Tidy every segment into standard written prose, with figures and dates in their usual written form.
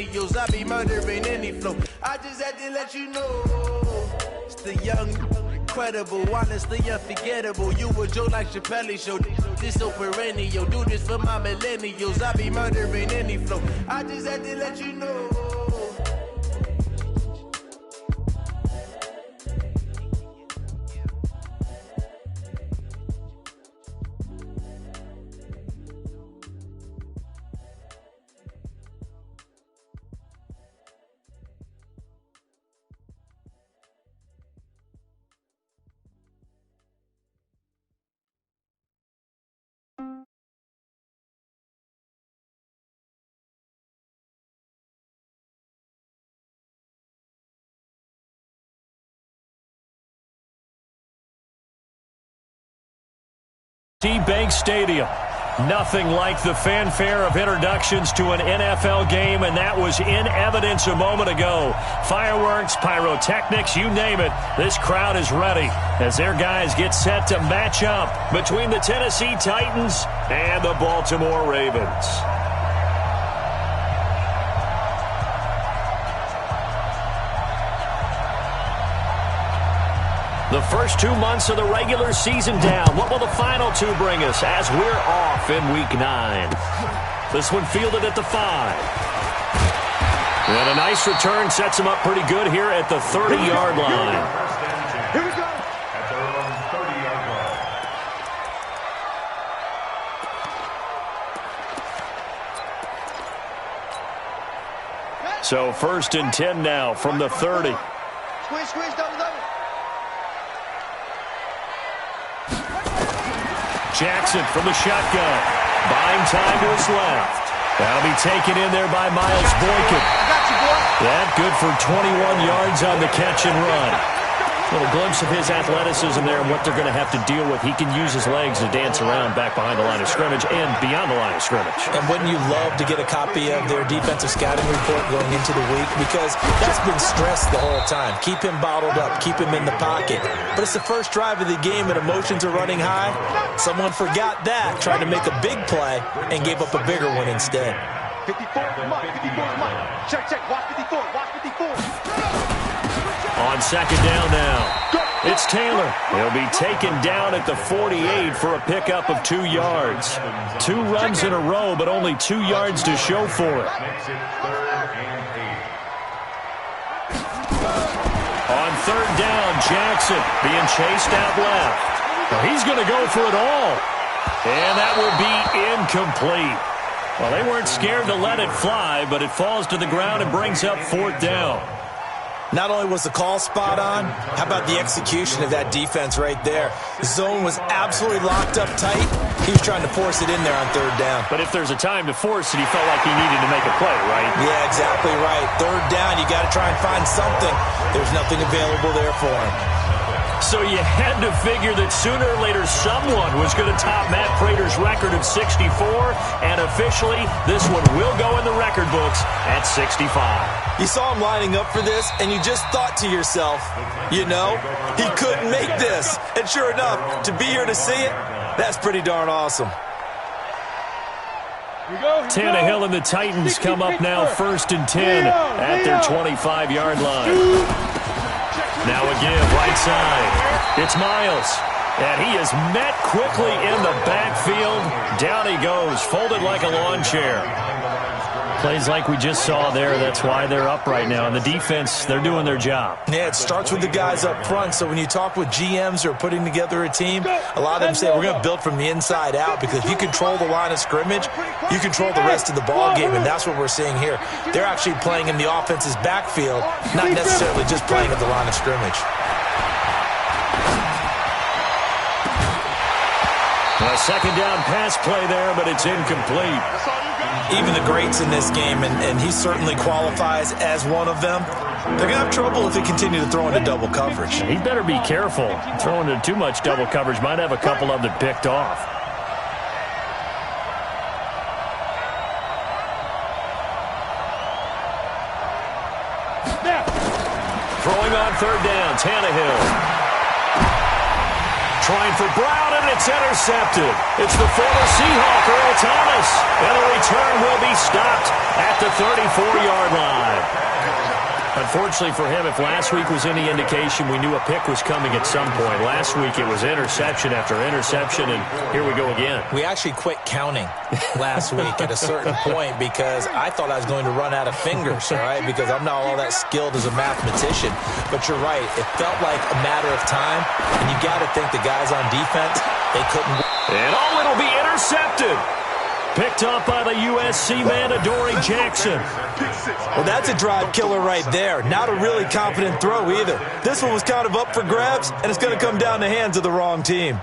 I be murdering any flow. I just had to let you know. It's the young, incredible, honestly unforgettable. You a joke like Chappelle Show. This so perennial. Do this for my millennials. I be murdering any flow. I just had to let you know. Bank Stadium. Nothing like the fanfare of introductions to an NFL game, and that was in evidence a moment ago. Fireworks, pyrotechnics, you name it. This crowd is ready as their guys get set to match up between the Tennessee Titans and the Baltimore Ravens. The first 2 months of the regular season down. What will the final two bring us as we're off in Week 9? This one fielded at the 5. And a nice return sets him up pretty good here at the 30-yard line. Here we go. At their own 30-yard line. So 1st and 10 now from the 30. Squeeze, double. Jackson from the shotgun. Buying time to his left. That'll be taken in there by Miles Boykin. That good for 21 yards on the catch and run. A little glimpse of his athleticism there and what they're going to have to deal with. He can use his legs to dance around back behind the line of scrimmage and beyond the line of scrimmage. And wouldn't you love to get a copy of their defensive scouting report going into the week? Because that's been stressed the whole time. Keep him bottled up. Keep him in the pocket. But it's the first drive of the game and emotions are running high. Someone forgot that, tried to make a big play, and gave up a bigger one instead. 54 is mine. Check. Watch 54. On second down now, it's Taylor. He'll be taken down at the 48 for a pickup of 2 yards. 2 runs in a row, but only 2 yards to show for it. On third down, Jackson being chased out left. Well, he's going to go for it all. And that will be incomplete. Well, they weren't scared to let it fly, but it falls to the ground and brings up 4th down. Not only was the call spot on, how about the execution of that defense right there? The zone was absolutely locked up tight. He was trying to force it in there on third down. But if there's a time to force it, he felt like he needed to make a play, right? Yeah, exactly right. Third down, you got to try and find something. There's nothing available there for him. So you had to figure that sooner or later someone was going to top Matt Prater's record of 64, and officially this one will go in the record books at 65. You saw him lining up for this, and you just thought to yourself, you know, he couldn't make this. And sure enough, to be here to see it, that's pretty darn awesome. Tannehill and the Titans come up now 1st and 10 at their 25-yard line. Now again, right side. It's Miles. And he is met quickly in the backfield. Down he goes, folded like a lawn chair. Plays like we just saw there. That's why they're up right now. And the defense, they're doing their job. Yeah, it starts with the guys up front. So when you talk with GMs who are putting together a team, a lot of them say we're going to build from the inside out, because if you control the line of scrimmage, you control the rest of the ball game, and that's what we're seeing here. They're actually playing in the offense's backfield, not necessarily just playing at the line of scrimmage. A second down pass play there, but it's incomplete. Even the greats in this game, and he certainly qualifies as one of them, they're going to have trouble if they continue to throw into double coverage. He better be careful. Throwing into too much double coverage might have a couple of them picked off. Throwing on third down, Tannehill. trying for Brown, and it's intercepted. It's the former Seahawk, Earl Thomas, and the return will be stopped at the 34-yard line. Unfortunately for him, if last week was any indication, we knew a pick was coming at some point. Last week it was interception after interception, and here we go again. We actually quit counting last week at a certain point because I thought I was going to run out of fingers, all right, because I'm not all that skilled as a mathematician. But you're right. It felt like a matter of time, and you got to think the guys on defense, they couldn't. And it'll be intercepted. Picked up by the USC man, Adoree Jackson. Well, that's a drive killer right there. Not a really confident throw either. This one was kind of up for grabs, and it's going to come down the hands of the wrong team.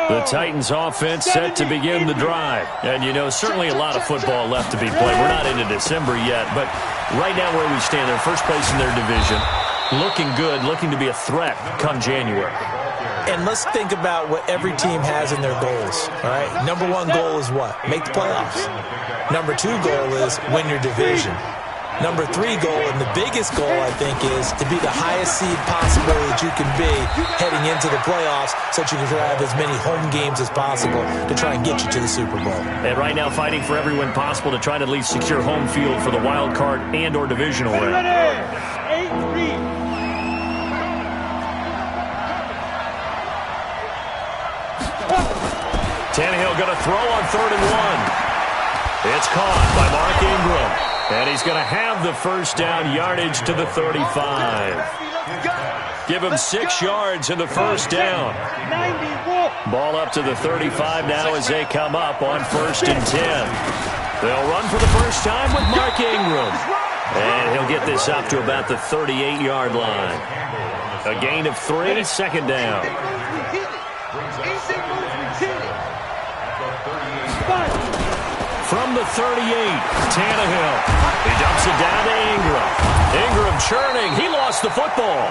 The Titans offense set to begin the drive. And, you know, certainly a lot of football left to be played. We're not into December yet, but right now where we stand, they're first place in their division. Looking good, looking to be a threat come January. And let's think about what every team has in their goals, all right? Number one goal is what? Make the playoffs. Number two goal is win your division. Number three goal, and the biggest goal, I think, is to be the highest seed possible that you can be heading into the playoffs so that you can have as many home games as possible to try and get you to the Super Bowl. And right now fighting for every win possible to try to at least secure home field for the wild card and or divisional round. Tannehill going to throw on 3rd and 1. It's caught by Mark Ingram. And he's going to have the first down yardage to the 35. Give him 6 yards in the first down. Ball up to the 35 now as they come up on 1st and 10. They'll run for the first time with Mark Ingram. And he'll get this up to about the 38-yard line. A gain of 3, 2nd down. From the 38, Tannehill. He dumps it down to Ingram. Ingram churning. He lost the football.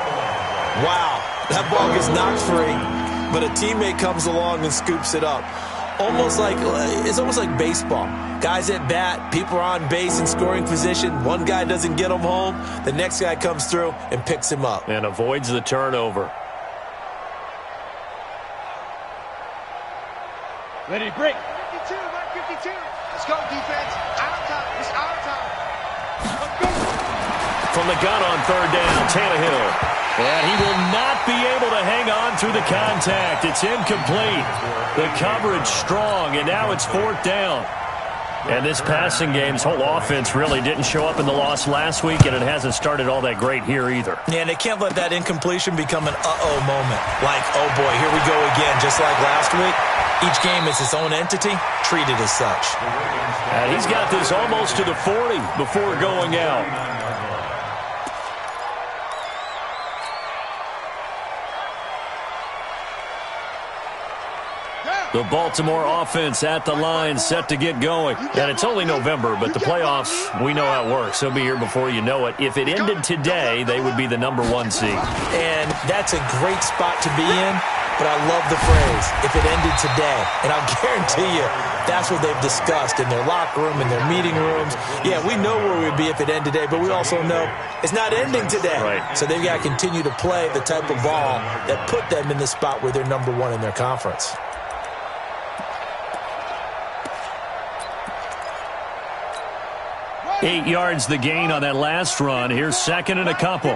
Wow, that ball gets knocked free, but a teammate comes along and scoops it up. It's almost like baseball. Guys at bat, people are on base in scoring position. One guy doesn't get him home. The next guy comes through and picks him up. And avoids the turnover. Ready, break. 52, 52. Let's go, defense. Our time. It's our time. Let's go. From the gun on 3rd down, Tannehill. And he will not be able to hang on through the contact. It's incomplete. The coverage strong, and now it's 4th down. And this passing game's whole offense really didn't show up in the loss last week, and it hasn't started all that great here either. Yeah, and they can't let that incompletion become an uh-oh moment. Like, oh boy, here we go again, just like last week. Each game is its own entity, treated as such. And he's got this almost to the 40 before going out. The Baltimore offense at the line, set to get going. And it's only November, but the playoffs, we know how it works. They'll be here before you know it. If it ended today, they would be the number 1 seed. And that's a great spot to be in, but I love the phrase, if it ended today. And I'll guarantee you, that's what they've discussed in their locker room, in their meeting rooms. Yeah, we know where we'd be if it ended today, but we also know it's not ending today. Right. So they've got to continue to play the type of ball that put them in the spot where they're number 1 in their conference. Eight yards the gain on that last run. Here's 2nd and a couple.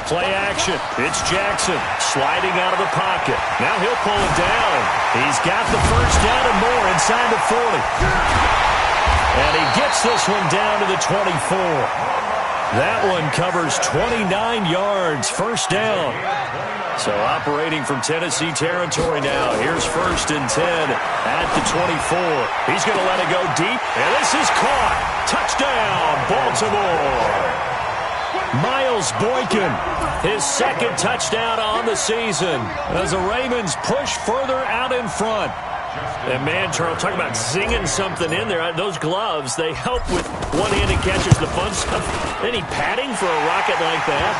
Play action. It's Jackson sliding out of the pocket. Now he'll pull it down. He's got the first down and more inside the 40. And he gets this one down to the 24. That one covers 29 yards. First down. So operating from Tennessee territory now. Here's 1st and 10 at the 24. He's going to let it go deep. And this is caught. Touchdown, Baltimore. Miles Boykin, his 2nd touchdown on the season as the Ravens push further out in front. And man, Charles, talk about zinging something in there. Those gloves, they help with one-handed catches, the fun stuff. Any padding for a rocket like that?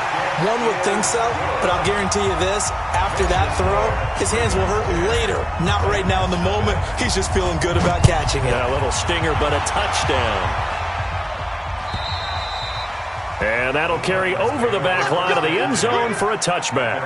One would think so, but I'll guarantee you this. After that throw, his hands will hurt later. Not right now in the moment. He's just feeling good about catching it. Yeah, a little stinger, but a touchdown. And that'll carry over the back line of the end zone for a touchback.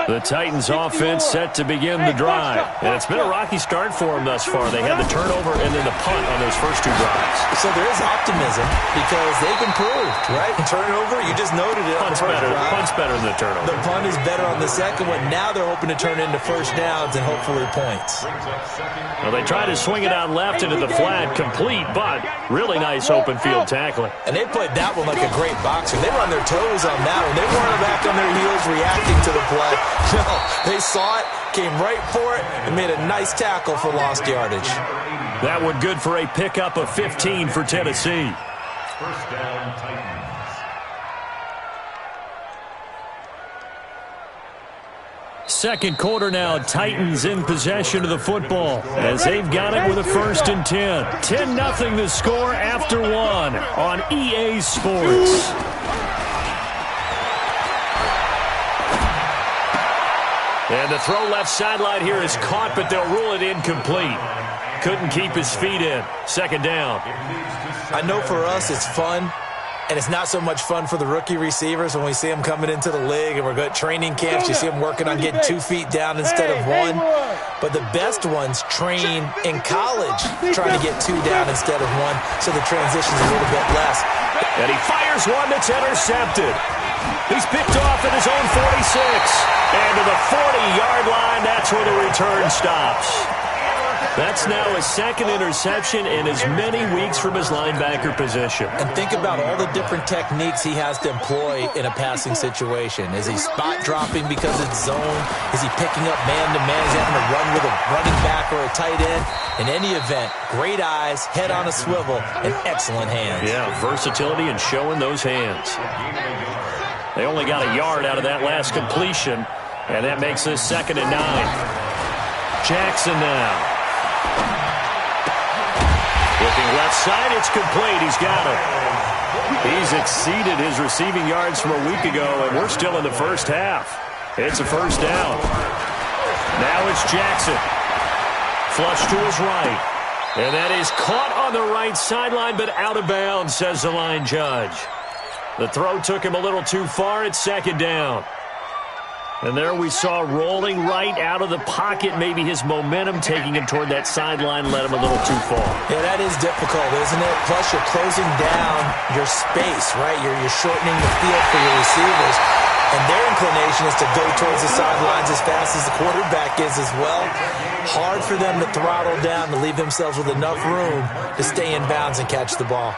The Titans offense set to begin the drive. And it's been a rocky start for them thus far. They had the turnover and then the punt on those first two drives. So there is optimism because they've improved, right? Turnover, you just noted it. Punt's better than the turnover. The punt is better on the second one. Now they're hoping to turn it into first downs and hopefully points. Well, they tried to swing it out left into the flat, complete, but really nice open field tackling. And they played that one like a great boxer. They were on their toes on that one. They weren't back on their heels reacting to the play. No, they saw it, came right for it, and made a nice tackle for lost yardage. That one good for a pickup of 15 for Tennessee. First down, Titans. Second quarter now, Titans in possession of the football as they've got it with a 1st and 10. 10-0 the score after one on EA Sports. And the throw left sideline here is caught, but they'll rule it incomplete. Couldn't keep his feet in. Second down. I know for us it's fun, and it's not so much fun for the rookie receivers when we see them coming into the league and we're going to training camps. You see them working on getting 2 feet down instead of 1. But the best ones train in college trying to get 2 down instead of 1, so the transition's a little bit less. And he fires one that's intercepted. He's picked off at his own 46. And to the 40-yard line, that's where the return stops. That's now his second interception in as many weeks from his linebacker position. And think about all the different techniques he has to employ in a passing situation. Is he spot dropping because it's zone? Is he picking up man-to-man? Is he having to run with a running back or a tight end? In any event, great eyes, head on a swivel, and excellent hands. Yeah, versatility and showing those hands. They only got a yard out of that last completion, and that makes this 2nd and 9. Jackson now. Looking left side, it's complete. He's got it. He's exceeded his receiving yards from a week ago, and we're still in the first half. It's a 1st down. Now it's Jackson. Flush to his right. And that is caught on the right sideline, but out of bounds, says the line judge. The throw took him a little too far. It's 2nd down. And there we saw rolling right out of the pocket. Maybe his momentum taking him toward that sideline led him a little too far. Yeah, that is difficult, isn't it? Plus, you're closing down your space, right? You're shortening the field for your receivers. And their inclination is to go towards the sidelines as fast as the quarterback is as well. Hard for them to throttle down to leave themselves with enough room to stay in bounds and catch the ball.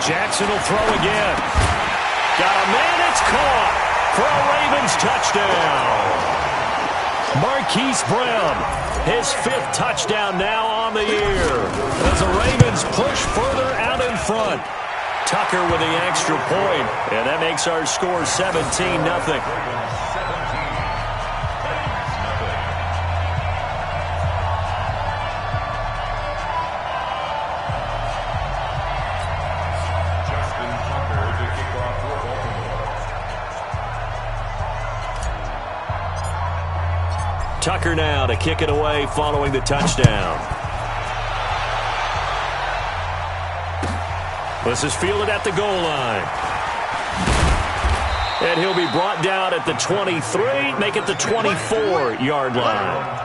Jackson will throw again. Got a man, it's caught for a Ravens touchdown. Marquise Brown, his 5th touchdown now on the year. As the Ravens push further out in front. Tucker with the extra point, and that makes our score 17-0. Tucker now to kick it away following the touchdown. This is fielded at the goal line. And he'll be brought down at the 23, make it the 24-yard line.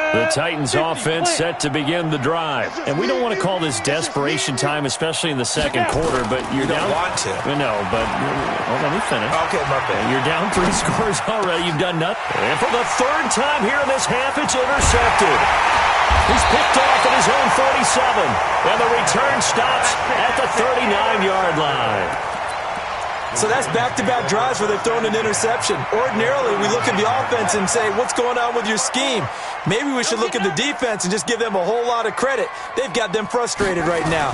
The Titans offense set to begin the drive. And we don't want to call this desperation time, especially in the second quarter, but you're down. You don't want to. No, but let me finish. Okay, my bad. You're down 3 scores already. You've done nothing. And for the 3rd time here in this half, it's intercepted. He's picked off at his own 47, and the return stops at the 39-yard line. So that's back-to-back drives where they've thrown an interception. Ordinarily, we look at the offense and say, what's going on with your scheme? Maybe we should look at the defense and just give them a whole lot of credit. They've got them frustrated right now.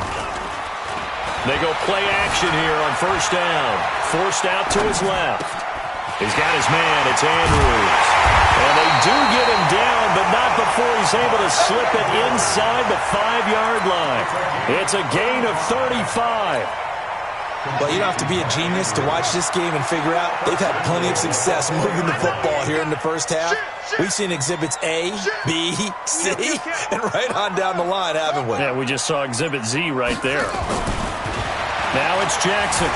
They go play action here on first down. Forced out to his left. He's got his man. It's Andrews. And they do get him down, but not before he's able to slip it inside the 5-yard line. It's a gain of 35. Well, you don't have to be a genius to watch this game and figure out they've had plenty of success moving the football here in the first half. We've seen exhibits A, B, C, and right on down the line, haven't we? Yeah, we just saw exhibit Z right there. Now it's Jackson.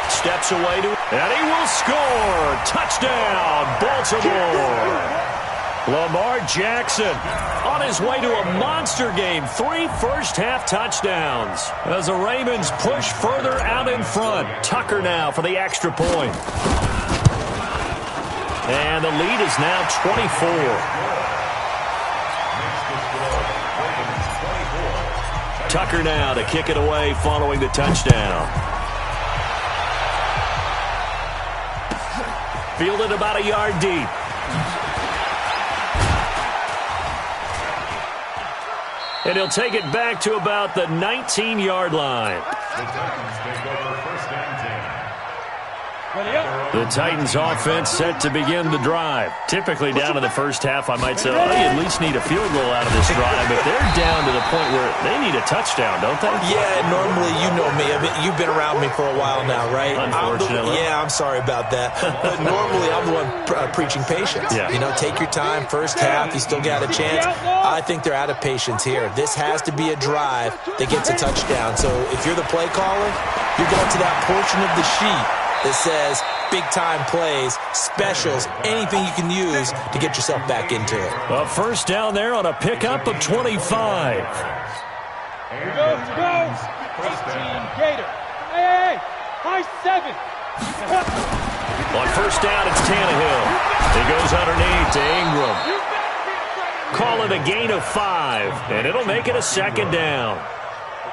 Steps away to, and he will score. Touchdown, Baltimore. Lamar Jackson on his way to a monster game. 3 first-half touchdowns as the Ravens push further out in front. Tucker now for the extra point. And the lead is now 24. Tucker now to kick it away following the touchdown. Fielded about a yard deep. And he'll take it back to about the 19-yard line. The Titans offense set to begin the drive. Typically down in the first half, I might say, oh, you at least need a field goal out of this drive. But they're down to the point where they need a touchdown, don't they? Yeah, normally, you know me. I mean, you've been around me for a while now, right? Unfortunately. I'm sorry about that. But normally, I'm the one preaching patience. Yeah. You know, take your time. First half, you still got a chance. I think they're out of patience here. This has to be a drive that gets a touchdown. So if you're the play caller, you're going to that portion of the sheet that says big-time plays, specials, anything you can use to get yourself back into it. A first down there on a pickup of 25. Here goes. 18 Gator. Hey, high 7. On first down, it's Tannehill. He goes underneath to Ingram. Call it a gain of 5, and it'll make it a second down.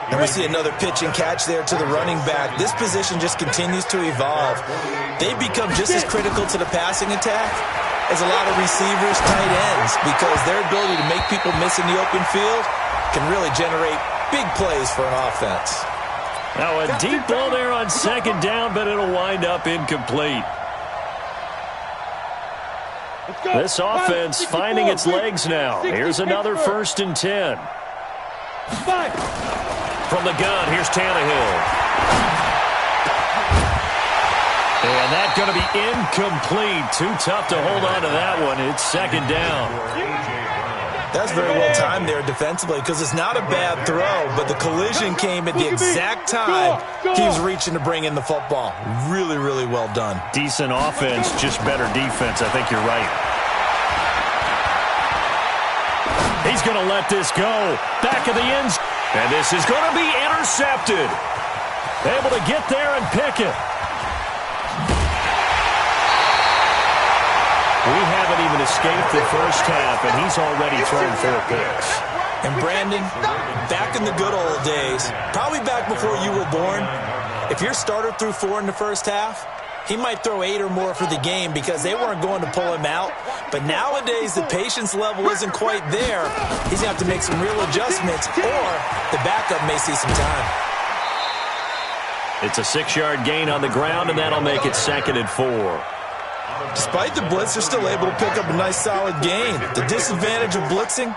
And we see another pitch and catch there to the running back. This position just continues to evolve. They become just as critical to the passing attack as a lot of receivers, tight ends, because their ability to make people miss in the open field can really generate big plays for an offense. Now a deep ball there on second down, but it'll wind up incomplete. This offense finding its legs now. Here's another 1st and 10. From the gun, here's Tannehill. And that's going to be incomplete. Too tough to hold on to that one. It's second down. That's very well timed there defensively because it's not a bad throw, but the collision came at the exact time he was reaching to bring in the football. Really, really well done. Decent offense, just better defense. I think you're right. He's going to let this go. Back of the end zone. And this is going to be intercepted. Able to get there and pick it. We haven't even escaped the first half, and he's already thrown 4 picks. And Brandon, back in the good old days, probably back before you were born, if your starter threw 4 in the first half, he might throw 8 or more for the game because they weren't going to pull him out. But nowadays, the patience level isn't quite there. He's going to have to make some real adjustments, or the backup may see some time. It's a 6-yard gain on the ground, and that'll make it 2nd and 4. Despite the blitz, they're still able to pick up a nice solid gain. The disadvantage of blitzing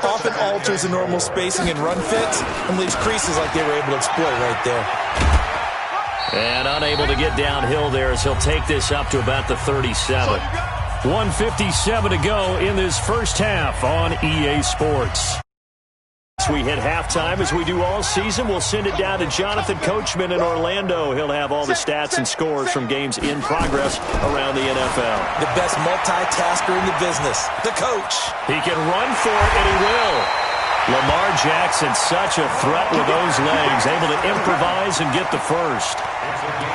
often alters the normal spacing and run fits and leaves creases like they were able to exploit right there. And unable to get downhill there as he'll take this up to about the 37. 1:57 to go in this first half on EA Sports. As we hit halftime, as we do all season, we'll send it down to Jonathan Coachman in Orlando. He'll have all the stats and scores from games in progress around the NFL. The best multitasker in the business, the coach. He can run for it, and he will. Lamar Jackson, such a threat with those legs, able to improvise and get the first.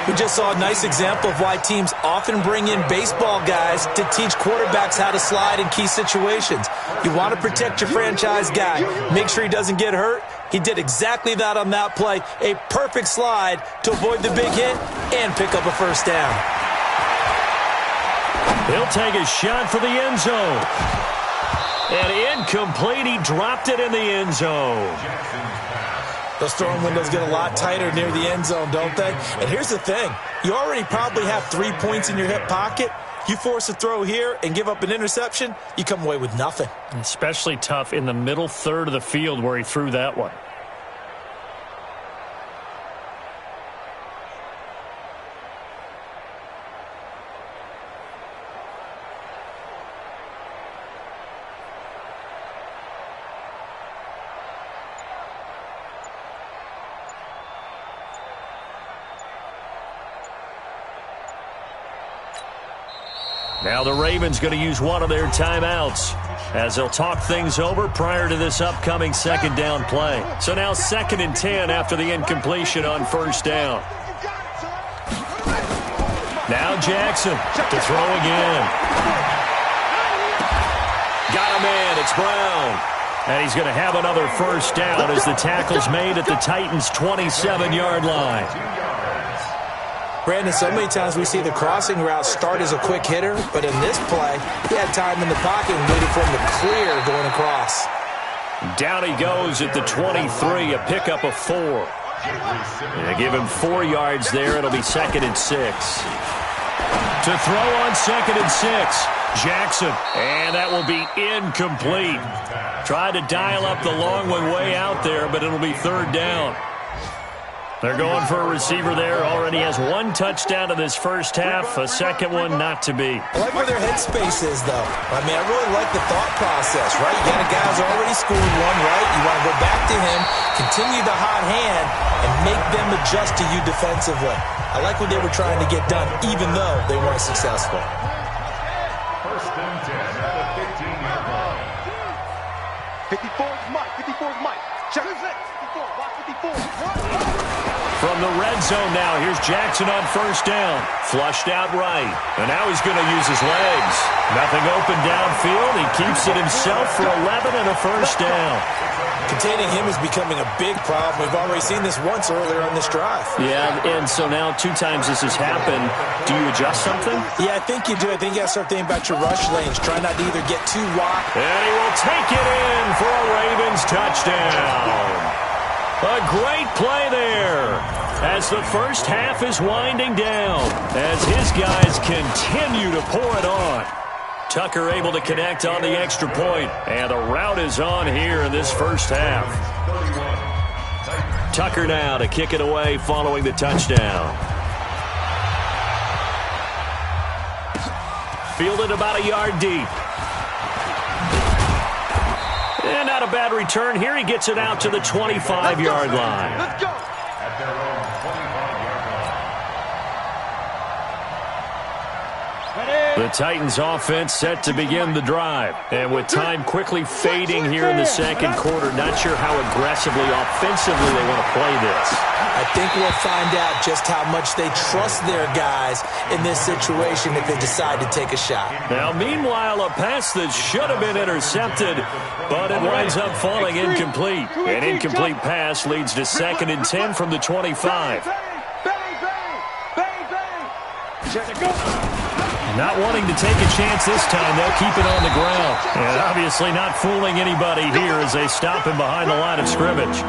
We just saw a nice example of why teams often bring in baseball guys to teach quarterbacks how to slide in key situations. You want to protect your franchise guy. Make sure he doesn't get hurt. He did exactly that on that play. A perfect slide to avoid the big hit and pick up a first down. He'll take a shot for the end zone. And incomplete. He dropped it in the end zone. Those throwing windows get a lot tighter near the end zone, don't they? And here's the thing. You already probably have 3 points in your hip pocket. You force a throw here and give up an interception, you come away with nothing. Especially tough in the middle third of the field where he threw that one. Now the Ravens going to use one of their timeouts as they'll talk things over prior to this upcoming second down play. So now 2nd and 10 after the incompletion on first down. Now Jackson to throw again. Got a man. It's Brown. And he's going to have another first down as the tackle's made at the Titans' 27-yard line. Brandon, so many times we see the crossing route start as a quick hitter, but in this play, he had time in the pocket and waited for him to clear going across. Down he goes at the 23, a pickup of 4. Give him 4 yards there. It'll be 2nd and 6. To throw on 2nd and 6, Jackson, and that will be incomplete. Tried to dial up the long one way out there, but it'll be 3rd down. They're going for a receiver there. Already has 1 touchdown in this first half. A second one not to be. I like where their headspace is, though. I mean, I really like the thought process, right? You got a guy who's already scored one, right? You want to go back to him, continue the hot hand, and make them adjust to you defensively. I like what they were trying to get done, even though they weren't successful. 1st and 10 at the 15-yard line. 54 is Mike. 54 is Mike. Check it. 54. Watch 54. From the red zone now, here's Jackson on first down. Flushed out right. And now he's going to use his legs. Nothing open downfield. He keeps it himself for 11 and a first down. Containing him is becoming a big problem. We've already seen this once earlier on this drive. Yeah, and so now 2 times this has happened. Do you adjust something? Yeah, I think you do. I think you got to start thinking about your rush lanes. Try not to either get too wide. And he will take it in for a Ravens touchdown. A great play there as the first half is winding down as his guys continue to pour it on. Tucker able to connect on the extra point, and the route is on here in this first half. Tucker now to kick it away following the touchdown. Fielded about a yard deep. And not a bad return here. He gets it out to the 25-yard line. Let's go. At their own 25-yard line. The Titans offense set to begin the drive. And with time quickly fading here in the second quarter, not sure how aggressively, offensively they want to play this. I think we'll find out just how much they trust their guys in this situation if they decide to take a shot. Now, meanwhile, a pass that should have been intercepted, but it winds up falling incomplete. An incomplete pass leads to 2nd and 10 from the 25. Bang, bang, bang, bang. Check it, go. Not wanting to take a chance this time, they'll keep it on the ground. And obviously not fooling anybody here as they stop him behind the line of scrimmage.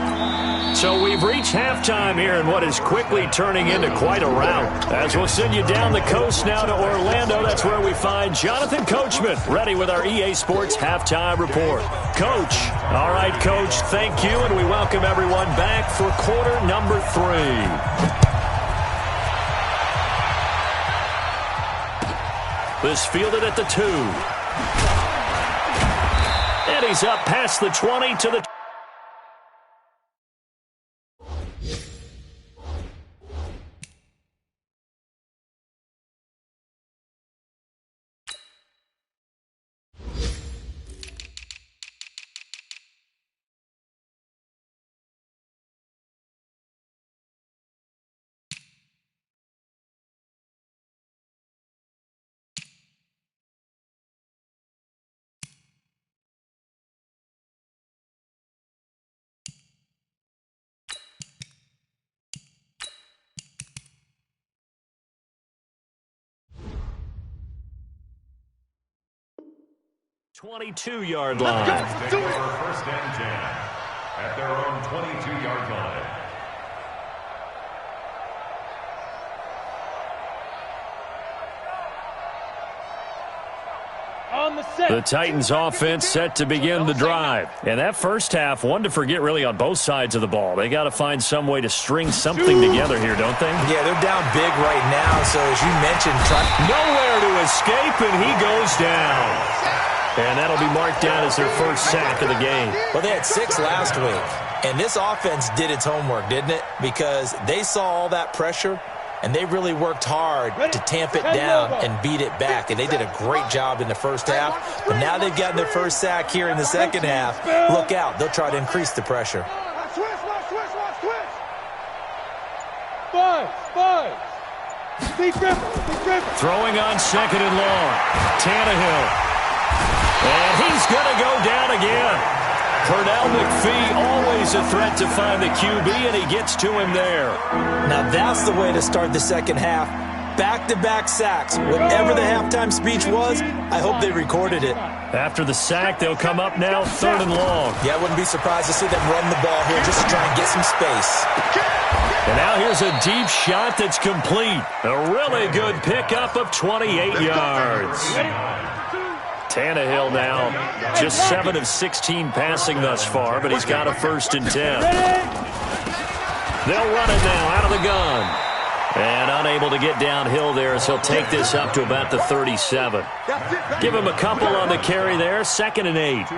So we've reached halftime here in what is quickly turning into quite a rout. As we'll send you down the coast now to Orlando, that's where we find Jonathan Coachman, ready with our EA Sports Halftime Report. Coach. All right, Coach, thank you, and we welcome everyone back for quarter number 3. This fielded at the 2. And he's up past the 20 to the 22-yard line. Take over 1st and 10 at their own 22-yard line. The Titans offense set to begin the drive. And that first half, one to forget really on both sides of the ball. They got to find some way to string something together here, don't they? Yeah, they're down big right now. So as you mentioned, nowhere to escape, and he goes down. And that'll be marked down as their first sack of the game. Well, they had 6 last week. And this offense did its homework, didn't it? Because they saw all that pressure, and they really worked hard to tamp it down and beat it back. And they did a great job in the first half. But now they've gotten their first sack here in the second half. Look out. They'll try to increase the pressure. Throwing on 2nd and long. Tannehill. And he's going to go down again. Pernell McPhee, always a threat to find the QB, and he gets to him there. Now that's the way to start the second half. Back-to-back sacks. Whatever the halftime speech was, I hope they recorded it. After the sack, they'll come up now 3rd and long. Yeah, I wouldn't be surprised to see them run the ball here just to try and get some space. And now here's a deep shot that's complete. A really good pickup of 28 yards. Tannehill now just 7 of 16 passing thus far, but he's got a 1st and 10. They'll run it now out of the gun. And unable to get downhill there as he'll take this up to about the 37. Give him a couple on the carry there, 2nd and 8.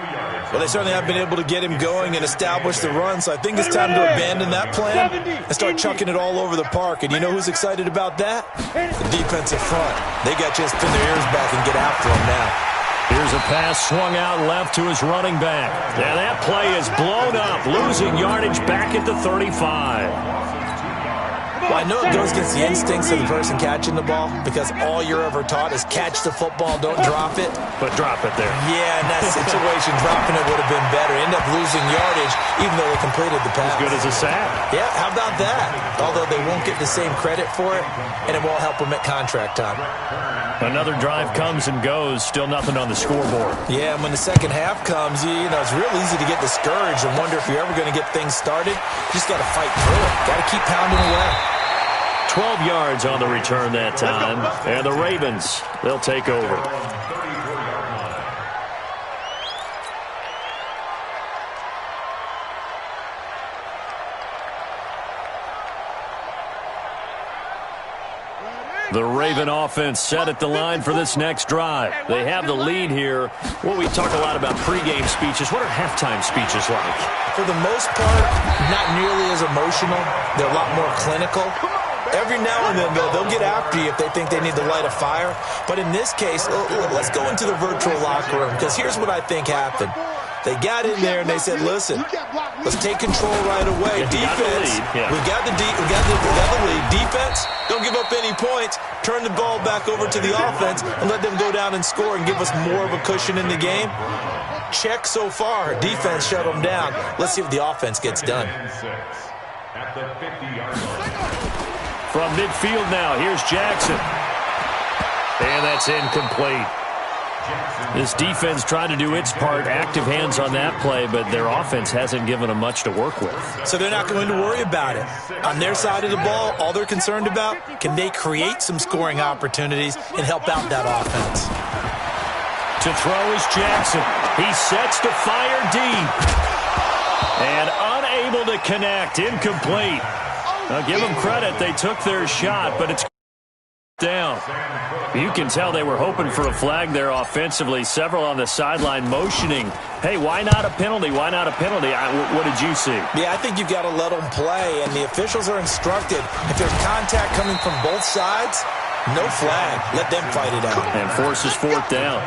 Well, they certainly have been able to get him going and establish the run, so I think it's time to abandon that plan and start chucking it all over the park. And you know who's excited about that? The defensive front. They got a chance to pin their ears back and get after him now. Here's a pass swung out left to his running back. And that play is blown up, losing yardage back at the 35. Well, I know it goes against the instincts of the person catching the ball because all you're ever taught is catch the football, don't drop it. But drop it there. Yeah, in that situation, dropping it would have been better. End up losing yardage even though they completed the pass. As good as a sack. Yeah, how about that? Although they won't get the same credit for it, and it won't help them at contract time. Another drive comes and goes, still nothing on the scoreboard. Yeah, and when the second half comes, you know, it's real easy to get discouraged and wonder if you're ever going to get things started. You just got to fight through it. Got to keep pounding away. 12 yards on the return that time. And the Ravens, they'll take over. The Raven offense set at the line for this next drive. They have the lead here. Well, we talk a lot about pregame speeches. What are halftime speeches like? For the most part, not nearly as emotional. They're a lot more clinical. Every now and then, they'll get after you if they think they need to light a fire. But in this case, let's go into the virtual locker room because here's what I think happened. They got in there and they said, listen, let's take control right away. Defense, we got the lead. Defense, don't give up any points. Turn the ball back over to the offense and let them go down and score and give us more of a cushion in the game. Check so far. Defense shut them down. Let's see if the offense gets done. At the 50-yard line. From midfield now, here's Jackson. And that's incomplete. This defense tried to do its part, active hands on that play, but their offense hasn't given them much to work with. So they're not going to worry about it. On their side of the ball, all they're concerned about, can they create some scoring opportunities and help out that offense? To throw is Jackson. He sets to fire deep. And unable to connect, incomplete. Now give them credit, they took their shot, but it's down. You can tell they were hoping for a flag there offensively. Several on the sideline motioning, hey, why not a penalty? Why not a penalty? What did you see? Yeah, I think you've got to let them play, and the officials are instructed. If there's contact coming from both sides, no flag. Let them fight it out. And forces 4th down.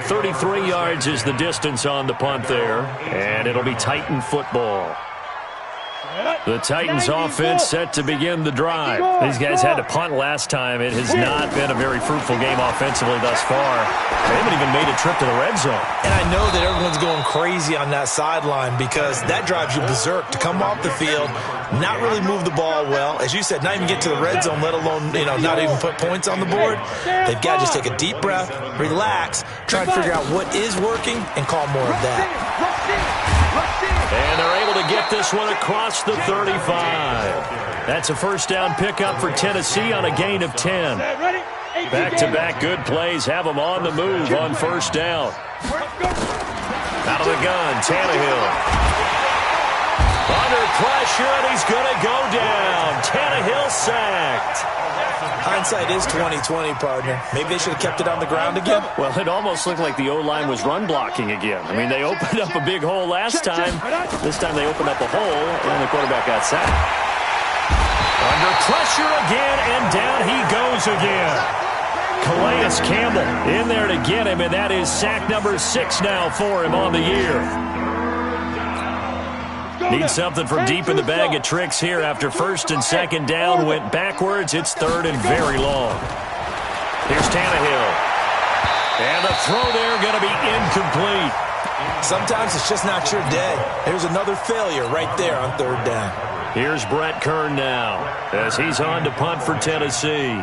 33 yards is the distance on the punt there, and it'll be Titan football. The Titans offense set to begin the drive. These guys had to punt last time. It has not been a very fruitful game offensively thus far. They haven't even made a trip to the red zone. And I know that everyone's going crazy on that sideline because that drives you berserk to come off the field, not really move the ball well. As you said, not even get to the red zone, let alone, not even put points on the board. They've got to just take a deep breath, relax, try and figure out what is working, and call more of that. And they're able to get this one across the 35. That's a first down pickup for Tennessee on a gain of 10. Back-to-back good plays have them on the move on first down. Out of the gun, Tannehill. Under pressure, and he's going to go down. Tannehill sacked. Hindsight is 20/20, partner. Maybe they should have kept it on the ground again. Well, it almost looked like the O-line was run blocking again. I mean, they opened up a big hole last time. This time they opened up a hole, and the quarterback got sacked. Under pressure again, and down he goes again. Calais Campbell in there to get him, and that is sack number 6 now for him on the year. Needs something from deep in the bag of tricks here after first and second down went backwards. It's third and very long. Here's Tannehill. And the throw there going to be incomplete. Sometimes it's just not your day. There's another failure right there on third down. Here's Brett Kern now as he's on to punt for Tennessee.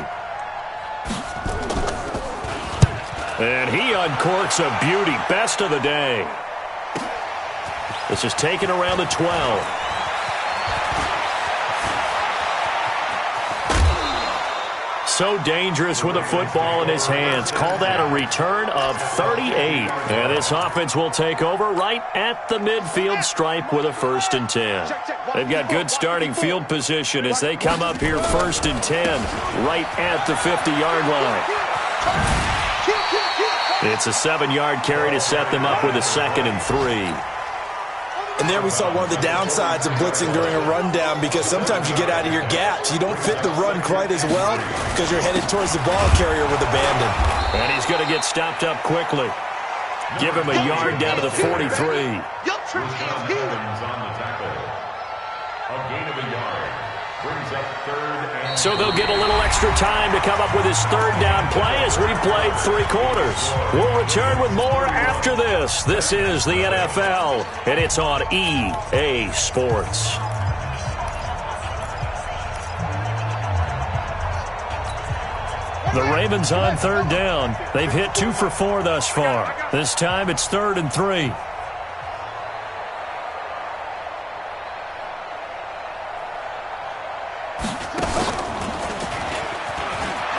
And he uncorks a beauty. Best of the day. This is taken around the 12. So dangerous with a football in his hands. Call that a return of 38. And this offense will take over right at the midfield stripe with a 1st and 10. They've got good starting field position as they come up here 1st and 10 right at the 50-yard line. It's a 7-yard carry to set them up with a 2nd and 3. And there we saw one of the downsides of blitzing during a rundown because sometimes you get out of your gaps. You don't fit the run quite as well because you're headed towards the ball carrier with abandon. And he's going to get stopped up quickly. Give him a yard down to the 43. On the tackle. A gain of a yard. Brings up 3rd and... So they'll get a little extra time to come up with his 3rd down play as we've played 3 quarters. We'll return with more after this. This is the NFL, and it's on EA Sports. The Ravens on 3rd down. They've hit 2 for 4 thus far. This time it's 3rd and 3.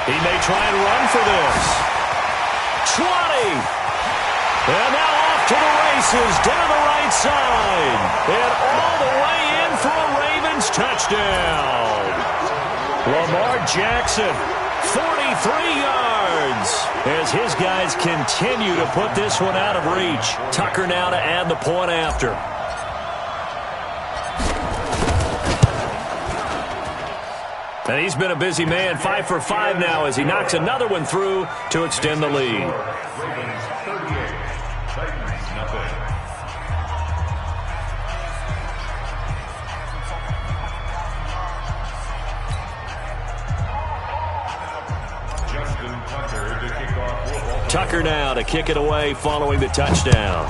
He may try and run for this. 20. And now off to the races down the right side. And all the way in for a Ravens touchdown. Lamar Jackson, 43 yards. As his guys continue to put this one out of reach. Tucker now to add the point after. And he's been a busy man, 5 for 5 now as he knocks another one through to extend the lead. Ravens 38, Titans nothing. Justin Tucker to kick off. Tucker now to kick it away following the touchdown.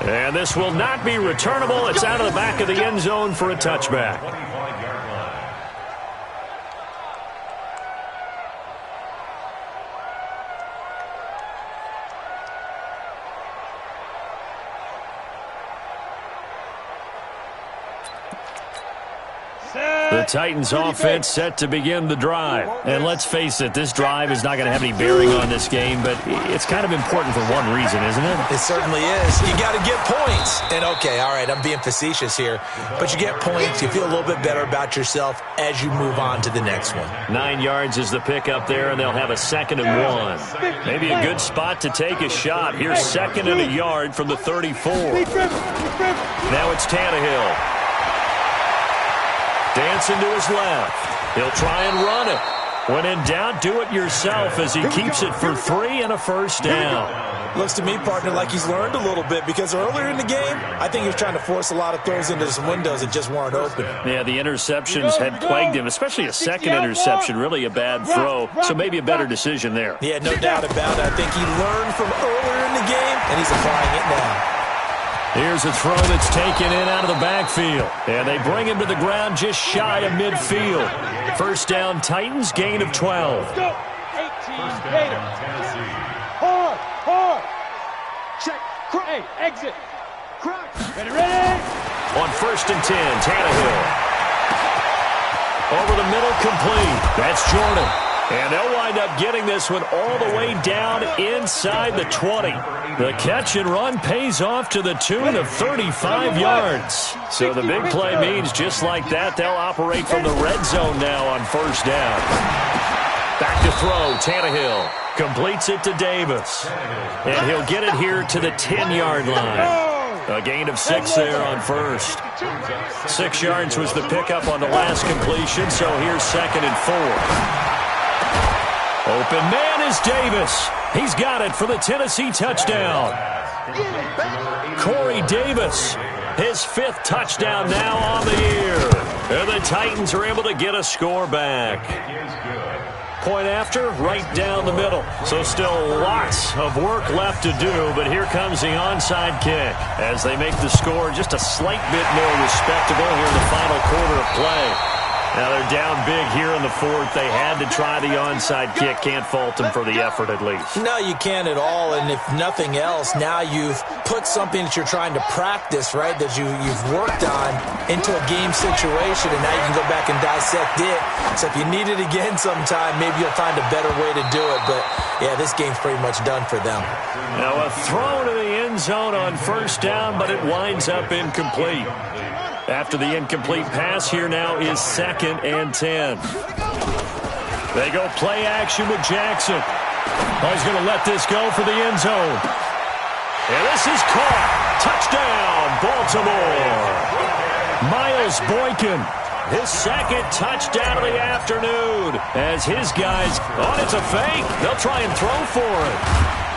And this will not be returnable. It's out of the back of the end zone for a touchback. 25-yard line. The Titans offense set to begin the drive. And let's face it, this drive is not going to have any bearing on this game, but it's kind of important for one reason, isn't it? It certainly is. You got to get points. And okay, all right, I'm being facetious here, but you get points, you feel a little bit better about yourself as you move on to the next one. 9 yards is the pickup there, and they'll have a 2nd and 1. Maybe a good spot to take a shot. Here's 2nd and a yard from the 34. Now it's Tannehill. Dancing to his left. He'll try and run it. When in doubt, do it yourself as he keeps it for 3 and a first down. Looks to me, partner, like he's learned a little bit because earlier in the game, I think he was trying to force a lot of throws into some windows that just weren't open. Yeah, the interceptions had plagued him, especially a second interception, really a bad throw, so maybe a better decision there. Yeah, no doubt about it. I think he learned from earlier in the game, and he's applying it now. Here's a throw that's taken in out of the backfield, and they bring him to the ground just shy of midfield. First down, Titans, gain of 12. Go. 18, Gator. Hard. Check. Hey, exit. Crack. Ready. On first and 10, Tannehill. Over the middle, complete. That's Jordan. And they'll wind up getting this one all the way down inside the 20. The catch and run pays off to the tune of 35 yards. So the big play means just like that, they'll operate from the red zone now on first down. Back to throw, Tannehill. Completes it to Davis. And he'll get it here to the 10-yard line. A gain of 6 there on first. 6 yards was the pickup on the last completion, so here's second and 4. Open man is Davis. He's got it for the Tennessee touchdown. Corey Davis, his 5th touchdown now on the year. And the Titans are able to get a score back. Point after, right down the middle. So still lots of work left to do, but here comes the onside kick as they make the score just a slight bit more respectable here in the final quarter of play. Now they're down big here in the 4th. They had to try the onside kick. Can't fault them for the effort at least. No, you can't at all. And if nothing else, now you've put something that you're trying to practice, right, that you've worked on into a game situation, and now you can go back and dissect it. So if you need it again sometime, maybe you'll find a better way to do it. But, yeah, this game's pretty much done for them. Now a throw to the end zone on first down, but it winds up incomplete. After the incomplete pass, here now is second and 10. They go play action with Jackson. Oh, he's going to let this go for the end zone. And this is caught. Touchdown, Baltimore. Miles Boykin, his 2nd touchdown of the afternoon. As his guys, oh, it's a fake. They'll try and throw for it.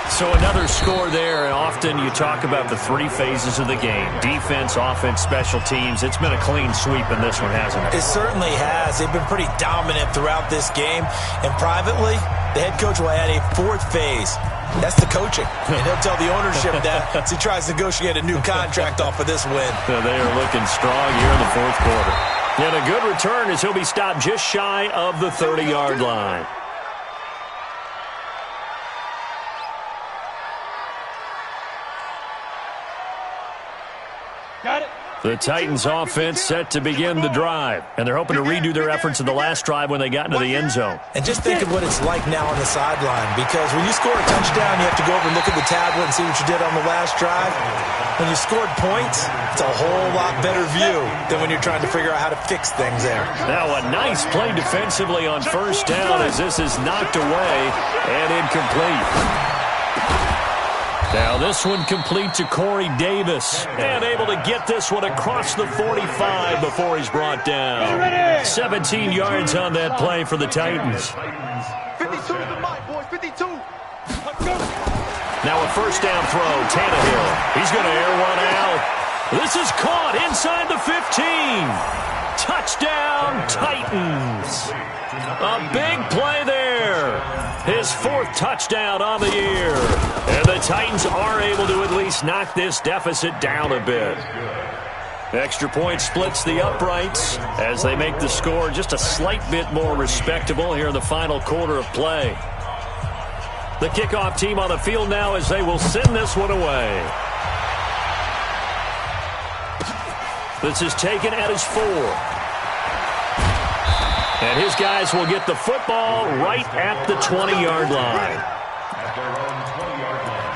So another score there, and often you talk about the 3 phases of the game. Defense, offense, special teams. It's been a clean sweep in this one, hasn't it? It certainly has. They've been pretty dominant throughout this game. And privately, the head coach will add a 4th phase. That's the coaching. And he'll tell the ownership that as he tries to negotiate a new contract off of this win. So they are looking strong here in the 4th quarter. And a good return as he'll be stopped just shy of the 30-yard line. Got it. The Titans offense set to begin the drive, and they're hoping to redo their efforts in the last drive when they got into the end zone. And just think of what it's like now on the sideline, because when you score a touchdown, you have to go over and look at the tablet and see what you did on the last drive. When you scored points, it's a whole lot better view than when you're trying to figure out how to fix things there. Now a nice play defensively on first down as this is knocked away and incomplete. Now this one complete to Corey Davis, and able to get this one across the 45 before he's brought down. 17 yards on that play for the Titans. 52 is the mic, boys, 52. Now a first down throw, Tannehill. He's going to air one out. This is caught inside the 15. Touchdown, Titans. A big play there. His 4th touchdown on the year. And the Titans are able to at least knock this deficit down a bit. Extra point splits the uprights as they make the score just a slight bit more respectable here in the final quarter of play. The kickoff team on the field now as they will send this one away. This is taken at his 4. And his guys will get the football right at the 20-yard line. At their own 20-yard line.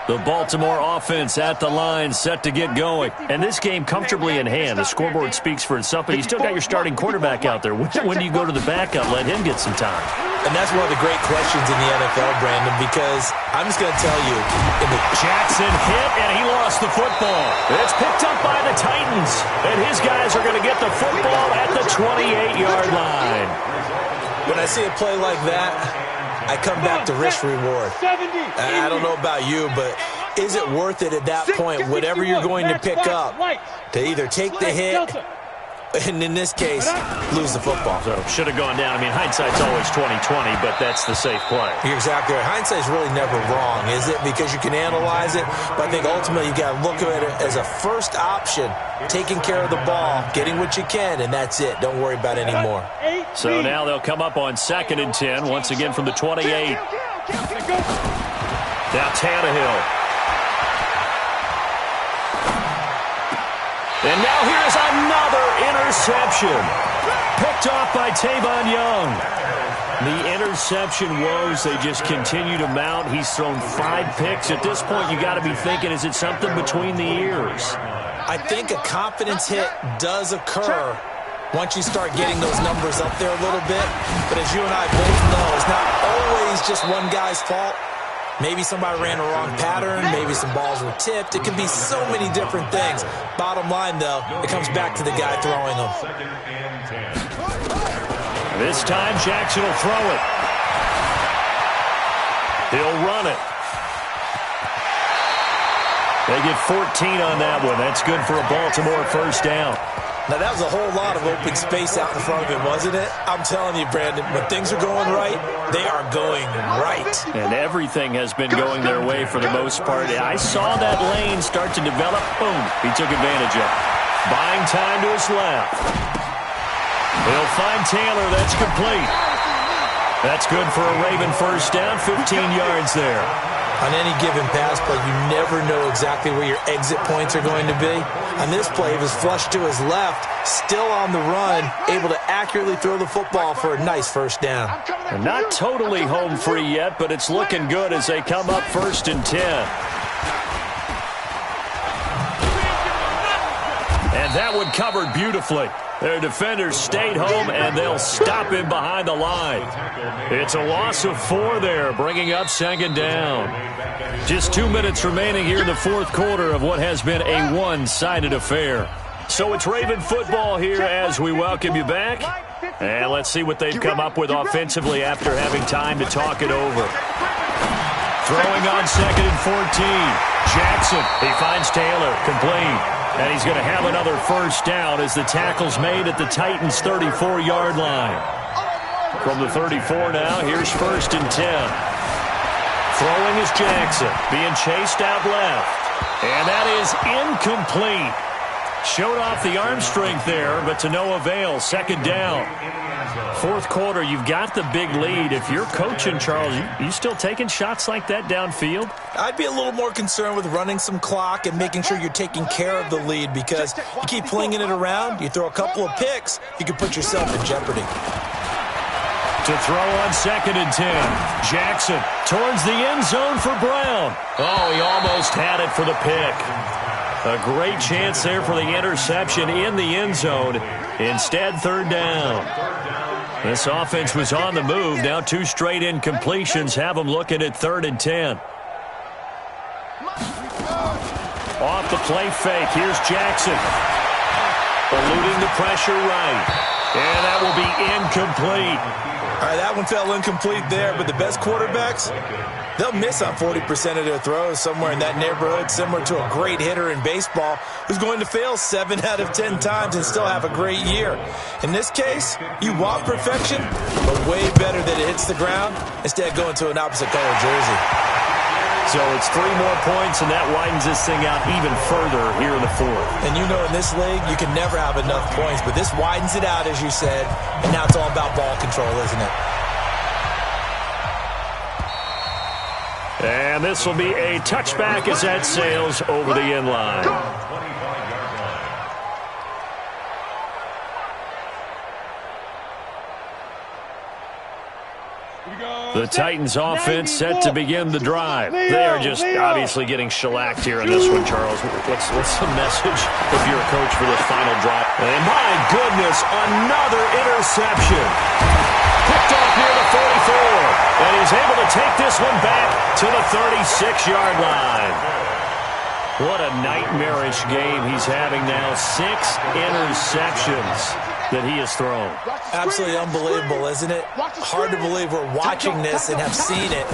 The Baltimore offense at the line, set to get going. And this game comfortably in hand. The scoreboard speaks for itself, but you still got your starting quarterback out there. When do you go to the backup? Let him get some time. And that's one of the great questions in the NFL, Brandon, because I'm just going to tell you. Jackson hit, and he lost the football. It's picked up by the Titans, and his guys are going to get the football at the 28-yard line. When I see a play like that, I come back to risk-reward. I don't know about you, but is it worth it at that point, whatever you're going to pick up, to either take the hit, and in this case, lose the football? So should have gone down. I mean, hindsight's always 20/20, but that's the safe play. You're exactly right. Hindsight's really never wrong, is it? Because you can analyze it, but I think ultimately you got to look at it as a first option, taking care of the ball, getting what you can, and that's it. Don't worry about it anymore. So now they'll come up on 2nd and 10, once again from the 28. Now Tannehill. And now here's another interception. Picked off by Tavon Young. The interception woes, they just continue to mount. He's thrown 5 picks. At this point, you got to be thinking, is it something between the ears? I think a confidence hit does occur once you start getting those numbers up there a little bit. But as you and I both know, it's not always just one guy's fault. Maybe somebody ran a wrong pattern. Maybe some balls were tipped. It can be so many different things. Bottom line, though, it comes back to the guy throwing them. This time, Jackson will throw it. He'll run it. They get 14 on that one. That's good for a Baltimore first down. Now, that was a whole lot of open space out in front of him, wasn't it? I'm telling you, Brandon, when things are going right, they are going right. And everything has been going their way for the most part. I saw that lane start to develop. Boom. He took advantage of it. Buying time to his left. He'll find Taylor. That's complete. That's good for a Raven first down. 15 yards there. On any given pass play, you never know exactly where your exit points are going to be. On this play, it was flushed to his left, still on the run, able to accurately throw the football for a nice first down. And not totally home free yet, but it's looking good as they come up 1st and 10. And that one covered beautifully. Their defenders stayed home, and they'll stop him behind the line. It's a loss of 4 there, bringing up 2nd down. Just 2 minutes remaining here in the 4th quarter of what has been a one-sided affair. So it's Raven football here as we welcome you back. And let's see what they've come up with offensively after having time to talk it over. Throwing on 2nd and 14. Jackson, he finds Taylor, complete. And he's going to have another first down as the tackle's made at the Titans' 34-yard line. From the 34 now, here's 1st and 10. Throwing is Jackson, being chased out left. And that is incomplete. Showed off the arm strength there, but to no avail. 2nd down. 4th quarter, you've got the big lead. If you're coaching, Charles, you still taking shots like that downfield? I'd be a little more concerned with running some clock and making sure you're taking care of the lead, because you keep flinging it around, you throw a couple of picks, you can put yourself in jeopardy. To throw on 2nd and 10. Jackson towards the end zone for Brown. Oh, he almost had it for the pick. A great chance there for the interception in the end zone. Instead, 3rd down. This offense was on the move. Now 2 straight incompletions have them looking at 3rd and 10. Off the play fake. Here's Jackson. Eluding the pressure right. And that will be incomplete. All right, that one fell incomplete there, but the best quarterbacks, they'll miss on 40% of their throws, somewhere in that neighborhood, similar to a great hitter in baseball who's going to fail 7 out of 10 times and still have a great year. In this case, you want perfection, but way better that it hits the ground instead of going to an opposite color jersey. So it's 3 more points, and that widens this thing out even further here in the 4th. And you know, in this league, you can never have enough points, but this widens it out, as you said, and now it's all about ball control, isn't it? And this will be a touchback as that sails over the end line. The Titans offense set to begin the drive. They are just obviously getting shellacked here in this one, Charles. What's the message if you're a coach for this final drive? And my goodness, another interception. Picked off near the 44. And he's able to take this one back to the 36-yard line. What a nightmarish game he's having now. 6 interceptions that he has thrown. Absolutely unbelievable, isn't it? Hard to believe we're watching this and have seen it,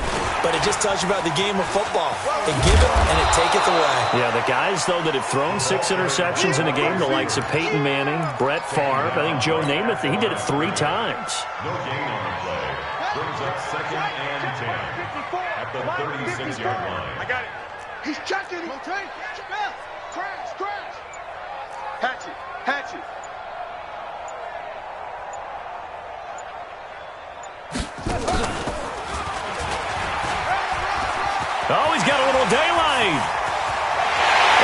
but it just tells you about the game of football. It giveth and it taketh away. Yeah, the guys, though, that have thrown 6 interceptions in a game, the likes of Peyton Manning, Brett Favre, I think Joe Namath, he did it 3 times. No gain on the play. Brings up 2nd and 10 at the 36-yard line. I got it. He's checking. Crash, crash. Hatchet, hatchet. Oh, he's got a little daylight.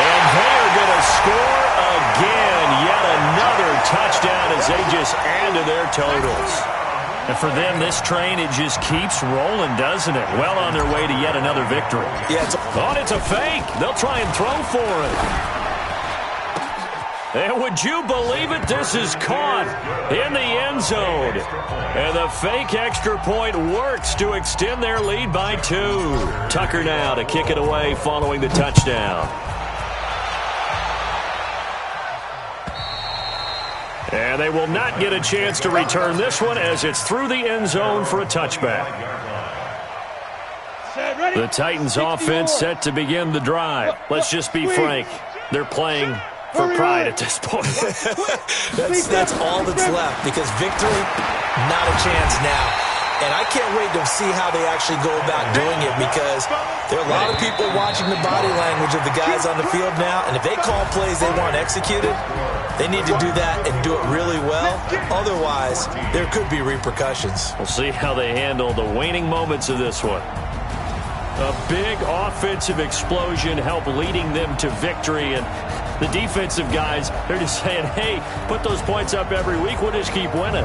And they're going to score again. Yet another touchdown as they just add to their totals. And for them, this train, it just keeps rolling, doesn't it? Well on their way to yet another victory. Yeah, it's a fake. They'll try and throw for it. And would you believe it? This is caught in the end zone. And the fake extra point works to extend their lead by 2. Tucker now to kick it away following the touchdown. And they will not get a chance to return this one as it's through the end zone for a touchback. The Titans offense set to begin the drive. Let's just be frank. They're playing for pride at this point. that's all that's left because victory, not a chance now. And I can't wait to see how they actually go about doing it because there are a lot of people watching the body language of the guys on the field now. And if they call plays they want executed, they need to do that and do it really well. Otherwise, there could be repercussions. We'll see how they handle the waning moments of this one. A big offensive explosion helped leading them to victory. And the defensive guys, they're just saying, hey, put those points up every week. We'll just keep winning.